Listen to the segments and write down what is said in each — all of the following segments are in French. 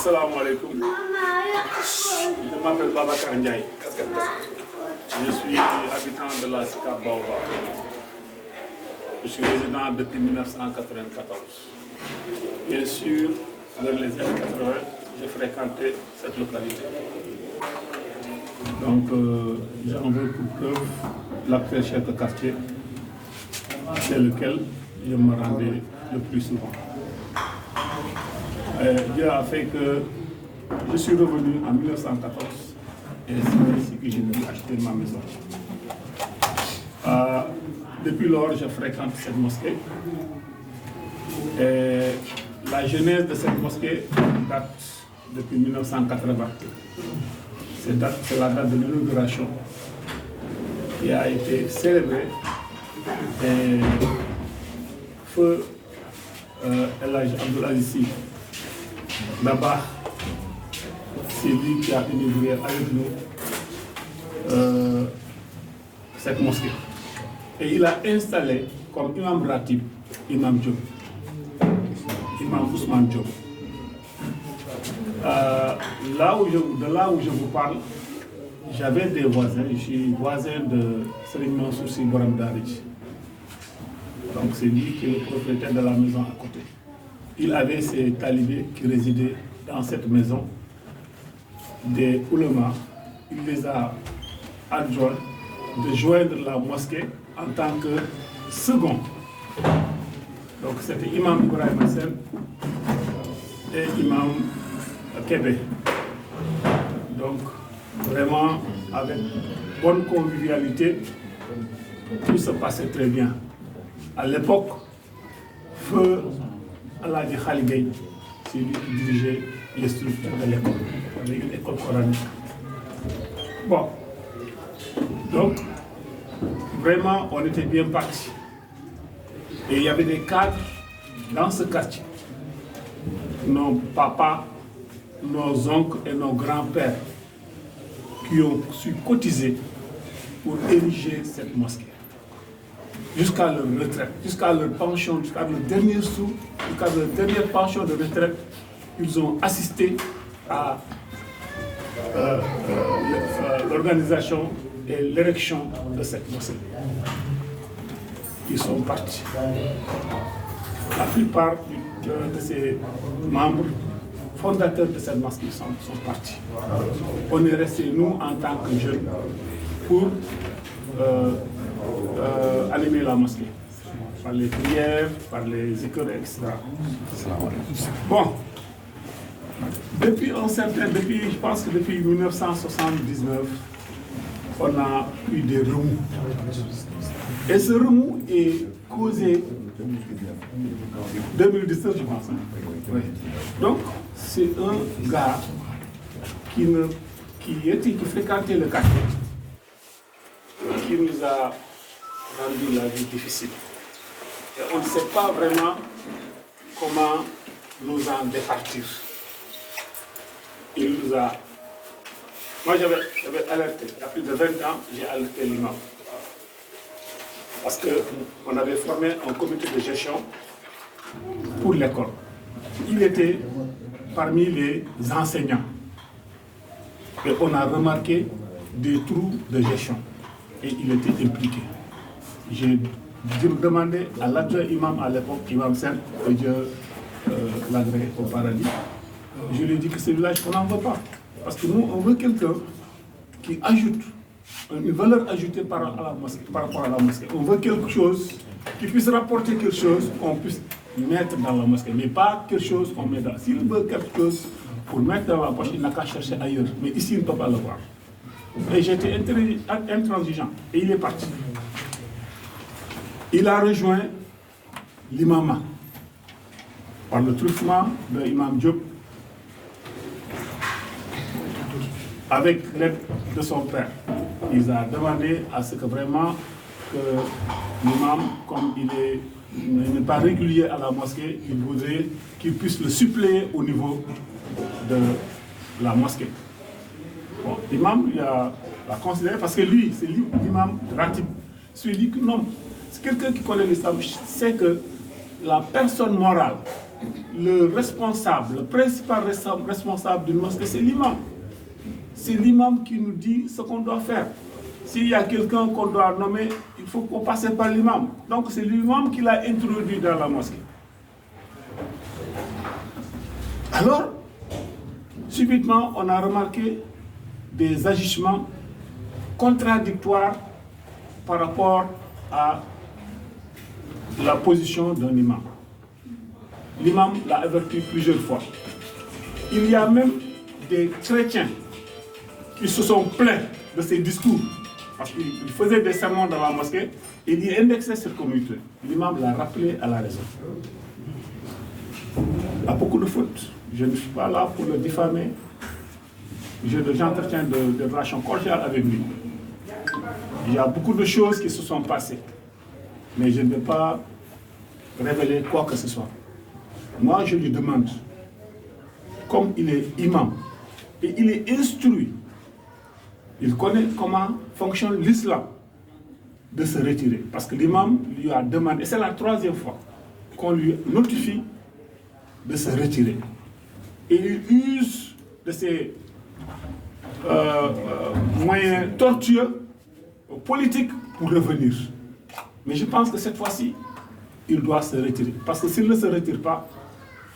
Assalamu alaikum. Je m'appelle Babacar Ndiaye. Je suis habitant de la SICAP Baobab. Je suis résident depuis 1994. Bien sûr, dans les années 80, j'ai fréquenté cette localité. Donc, j'en veux pour preuve l'actuel chef de quartier, c'est lequel je me rendais le plus souvent. Dieu a fait que je suis revenu en 1914 et c'est ici que j'ai pu acheter ma maison. Depuis lors, je fréquente cette mosquée. Et la genèse de cette mosquée date depuis 1980. C'est la date de l'inauguration qui a été célébrée. Et feu El Hadj Abdoulaye Sy Dabakh, c'est lui qui a inauguré avec nous cette mosquée. Et il a installé comme imam ratib, imam Diop, imam Ousmane Diop. De là où je vous parle, j'avais des voisins. Je suis voisin de Serigne Mansour Sy Borom Darij. Donc c'est lui qui est le propriétaire de la maison à côté. Il avait ses talibés qui résidaient dans cette maison, des oulémas. Il les a adjoints de joindre la mosquée en tant que second. Donc c'était Imam Ibrahim Sen et Imam Kébé. Donc vraiment avec bonne convivialité, tout se passait très bien. À l'époque, feu El Hadj Khali Gueye, c'est lui qui dirigeait les structures de l'école. Il y avait une école coranique. Bon, donc vraiment on était bien partis. Et il y avait des cadres dans ce quartier. Nos papas, nos oncles et nos grands-pères qui ont su cotiser pour ériger cette mosquée. Jusqu'à leur retraite, jusqu'à leur pension, jusqu'à leur dernier sou, jusqu'à leur dernière pension de retraite, ils ont assisté à l'organisation et l'érection de cette mosquée. Ils sont partis. La plupart de ces membres fondateurs de cette mosquée sont partis. On est restés, nous, en tant que jeunes, pour animer la mosquée. Par les prières, par les zikr, etc. Bon. Depuis je pense que depuis 1979, on a eu des remous. Et ce remous est causé 2017, je pense. Oui. Donc, c'est un gars qui fréquentait le quartier, qui nous a rendu la vie difficile. Et on ne sait pas vraiment comment nous en départir. Il nous a... Moi, j'avais alerté. Il y a plus de 20 ans, j'ai alerté l'imam. Parce qu'on avait formé un comité de gestion pour l'école. Il était parmi les enseignants. Et on a remarqué des trous de gestion. Et il était impliqué. J'ai demandé à l'adjoint imam à l'époque, Imam Sen, que Dieu l'agrée au paradis. Je lui ai dit que ce village, on n'en veut pas. Parce que nous, on veut quelqu'un qui ajoute une valeur ajoutée par rapport à la mosquée. On veut quelque chose qui puisse rapporter quelque chose qu'on puisse mettre dans la mosquée, mais pas quelque chose qu'on met dans. S'il veut quelque chose pour mettre dans la poche, il n'a qu'à chercher ailleurs. Mais ici, il ne peut pas le voir. Et j'étais intransigeant. Et il est parti. Il a rejoint l'imama par le truffement de l'imam Diop avec l'aide de son père. Il a demandé à ce que vraiment que l'imam, comme il n'est pas régulier à la mosquée, il voudrait qu'il puisse le suppléer au niveau de la mosquée. Bon, l'imam l'a considéré parce que lui, c'est l'imam ratib. C'est lui qui nomme. C'est quelqu'un qui connaît l'islam, sait que la personne morale le responsable, le principal responsable d'une mosquée, c'est l'imam. C'est l'imam qui nous dit ce qu'on doit faire. S'il y a quelqu'un qu'on doit nommer, il faut qu'on passe par l'imam. Donc c'est l'imam qui l'a introduit dans la mosquée. Alors, subitement, on a remarqué des agissements contradictoires par rapport à la position d'un imam. L'imam l'a averti plusieurs fois. Il y a même des chrétiens qui se sont plaints de ses discours. Parce qu'il faisait des sermons dans la mosquée et il indexait cette communauté. L'imam l'a rappelé à la raison. Il a beaucoup de fautes. Je ne suis pas là pour le diffamer. J'entretiens de relations cordiales avec lui. Il y a beaucoup de choses qui se sont passées. Mais je ne vais pas révéler quoi que ce soit. Moi, je lui demande, comme il est imam, et il est instruit, il connaît comment fonctionne l'islam, de se retirer. Parce que l'imam lui a demandé, et c'est la 3e fois qu'on lui notifie de se retirer. Et il use de ses moyens tortueux, politiques, pour revenir. Mais je pense que cette fois-ci, il doit se retirer. Parce que s'il ne se retire pas,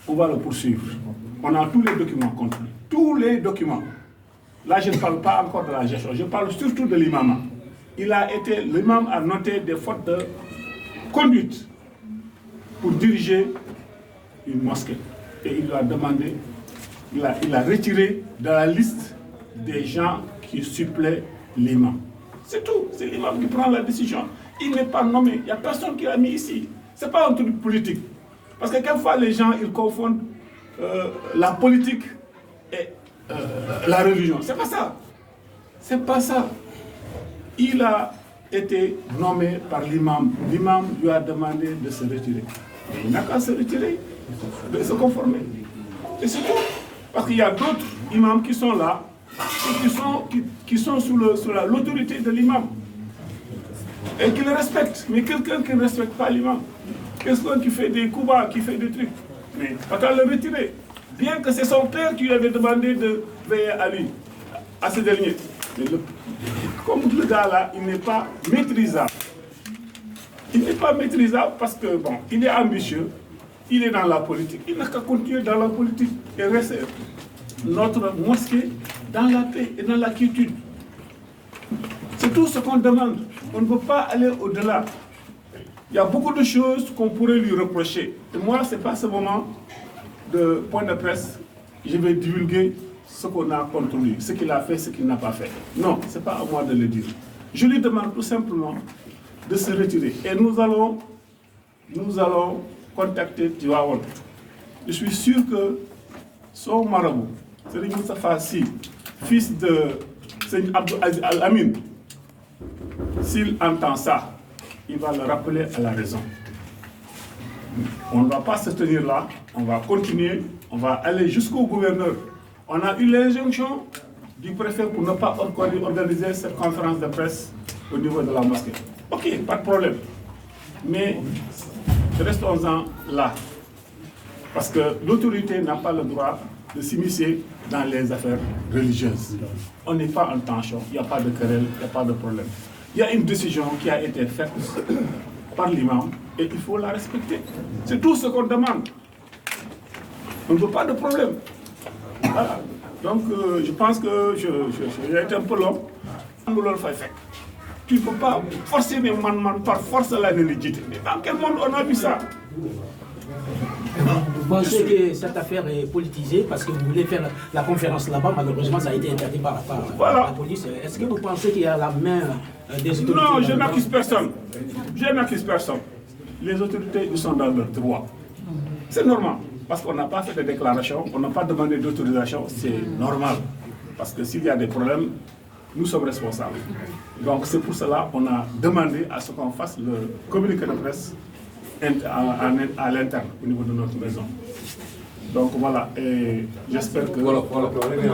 on va le poursuivre. On a tous les documents contre lui. Tous les documents. Là, je ne parle pas encore de la gestion, je parle surtout de l'imam. L'imam a noté des fautes de conduite pour diriger une mosquée. Et il lui a demandé, il a retiré de la liste des gens qui suppléent l'imam. C'est tout, c'est l'imam qui prend la décision. Il n'est pas nommé, il n'y a personne qui l'a mis ici. Ce n'est pas un truc politique. Parce que quelquefois les gens ils confondent la politique et la religion. C'est pas ça. C'est pas ça. Il a été nommé par l'imam. L'imam lui a demandé de se retirer. Mais il n'a qu'à se retirer, de se conformer. Et c'est tout. Parce qu'il y a d'autres imams qui sont là et qui sont sous l'autorité de l'imam. Et qui le respectent. Mais quelqu'un qui ne respecte pas l'imam, quelqu'un qui fait des coups bas, qui fait des trucs, mais pas qu'à le retirer. Bien que c'est son père qui lui avait demandé de veiller à lui, à ce dernier. Mais comme le gars là, il n'est pas maîtrisable. Il n'est pas maîtrisable parce que, bon, il est ambitieux, il est dans la politique. Il n'a qu'à continuer dans la politique et rester notre mosquée dans la paix et dans la quiétude. C'est tout ce qu'on demande. On ne peut pas aller au-delà. Il y a beaucoup de choses qu'on pourrait lui reprocher. Et moi, ce n'est pas ce moment de point de presse. Je vais divulguer ce qu'on a contre lui, ce qu'il a fait, ce qu'il n'a pas fait. Non, ce n'est pas à moi de le dire. Je lui demande tout simplement de se retirer. Et nous allons contacter Tivaouane. Je suis sûr que son marabout, Serigne Moustapha Sy, fils de Serigne Abdou Aziz Al Amin, s'il entend ça, il va le rappeler à la raison. On ne va pas se tenir là, on va continuer, on va aller jusqu'au gouverneur. On a eu l'injonction du préfet pour ne pas organiser cette conférence de presse au niveau de la mosquée. Ok, pas de problème. Mais restons-en là. Parce que l'autorité n'a pas le droit de s'immiscer dans les affaires religieuses. On n'est pas en tension, il n'y a pas de querelle, il n'y a pas de problème. Il y a une décision qui a été faite par l'imam et il faut la respecter. C'est tout ce qu'on demande. On ne veut pas de problème. Voilà. Donc je pense que j'ai été un peu long. Tu ne peux pas forcer les man par force la religion. Mais dans quel monde on a vu ça? Vous pensez que cette affaire est politisée parce que vous voulez faire la conférence là-bas, malheureusement ça a été interdit par la police. Est-ce que vous pensez qu'il y a la main des autorités? Non, je n'accuse personne. Je n'accuse personne. Les autorités, ils sont dans leur droit. C'est normal. Parce qu'on n'a pas fait de déclaration, on n'a pas demandé d'autorisation, c'est normal. Parce que s'il y a des problèmes, nous sommes responsables. Donc c'est pour cela qu'on a demandé à ce qu'on fasse le communiqué de presse à l'interne, au niveau de notre maison. Donc voilà, et j'espère que... Voilà.